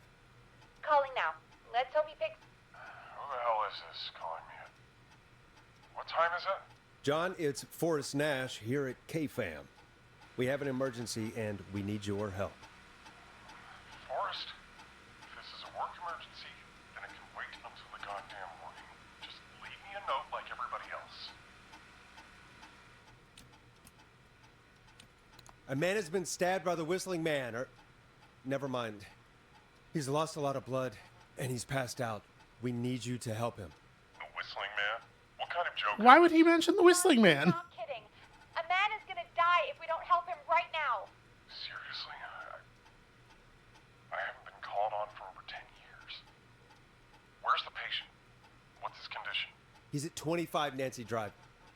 Calling now. Let's hope he picks... Who the hell is this calling me at? What time is it? John, it's Forrest Nash here at KFAM. We have an emergency and we need your help. Forrest, if this is a work emergency, then it can wait until the goddamn morning. Just leave me a note like everybody else. A man has been stabbed by the Whistling Man, or... Never mind. He's lost a lot of blood, and he's passed out. We need you to help him. The Whistling Man? What kind of joke? Why would he mention the Whistling Man? Stop kidding. A man is gonna die if we don't help him right now. Seriously? I haven't been called on for over 10 years. Where's the patient? What's his condition? He's at 25 Nancy Drive.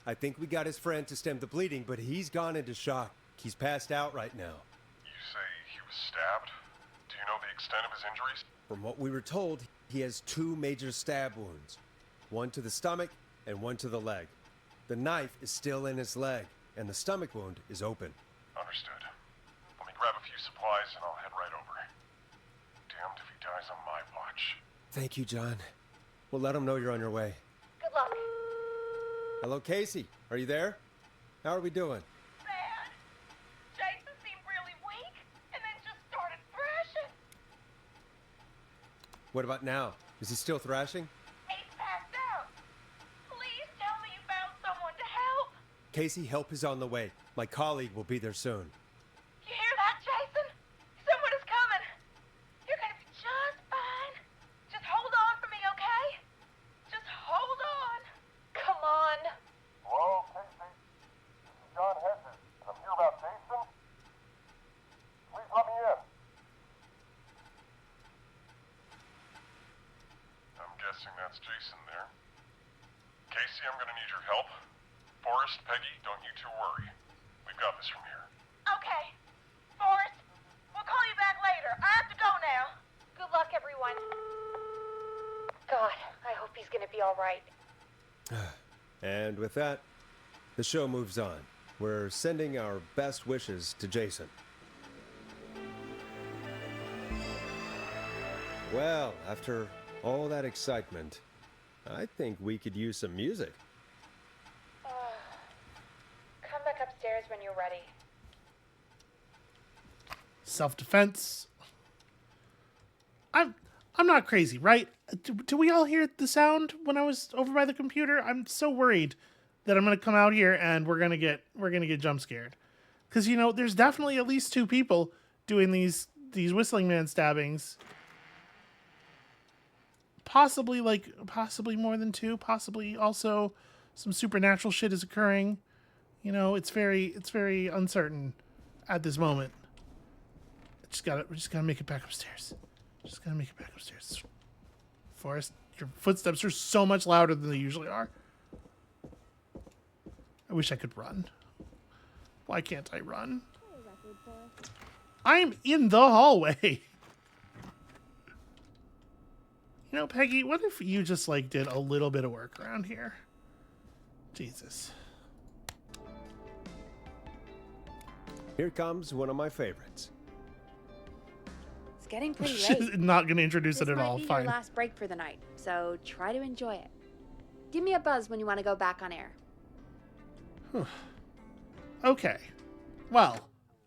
I think we got his friend to stem the bleeding, but he's gone into shock. He's passed out right now. You say he was stabbed? Do you know the extent of his injuries? From what we were told, he has 2 major stab wounds. One to the stomach and one to the leg. The knife is still in his leg, and the stomach wound is open. Understood. Let me grab a few supplies and I'll head right over. Damned if he dies on my watch. Thank you, John. We'll let him know you're on your way. Good luck. Hello, Casey. Are you there? How are we doing? Bad. Jason seemed really weak and then just started thrashing. What about now? Is he still thrashing? He's passed out. Please tell me you found someone to help. Casey, help is on the way. My colleague will be there soon. You hear that, Jason? Someone is coming. You're gonna be just fine. Just hold on for me, okay? Just hold on. Come on. Hello, Casey. This is John Hedges, and I'm here about Jason. Please let me in. I'm guessing that's Jason there. Casey, I'm gonna need your help. Forrest, Peggy, don't you two worry. We've got this from here. Okay. Forrest, we'll call you back later. I have to go now. Good luck, everyone. God, I hope he's gonna be all right. And with that, the show moves on. We're sending our best wishes to Jason. Well, after all that excitement, I think we could use some music. Come back upstairs when you're ready. Self-defense. I'm not crazy, right? Do we all hear the sound when I was over by the computer? I'm so worried that I'm gonna come out here and we're gonna get jump scared, because you know there's definitely at least 2 people doing these Whistling Man stabbings. Possibly more than 2. Possibly also some supernatural shit is occurring. You know, it's very uncertain at this moment. We just gotta make it back upstairs. Forrest, your footsteps are so much louder than they usually are. I wish I could run. Why can't I run? I'm in the hallway. You know, Peggy, what if you just, like, did a little bit of work around here? Jesus. Here comes one of my favorites. It's getting pretty She's late. not going to introduce it at all. This might be Fine. your last break for the night, so try to enjoy it. Give me a buzz when you want to go back on air. Okay. Well,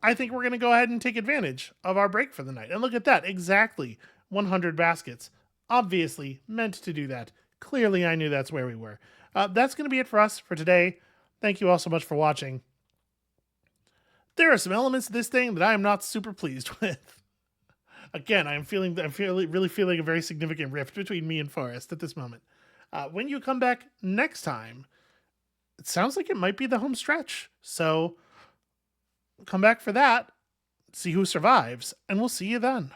I think we're going to go ahead and take advantage of our break for the night. And look at that. Exactly 100 baskets. Obviously meant to do that. Clearly, I knew that's where we were. That's going to be it for us for today. Thank you all so much for watching. There are some elements of this thing that I am not super pleased with. Again, I'm really feeling a very significant rift between me and Forrest at this moment. When you come back next time, it sounds like it might be the home stretch. So come back for that, see who survives, and we'll see you then.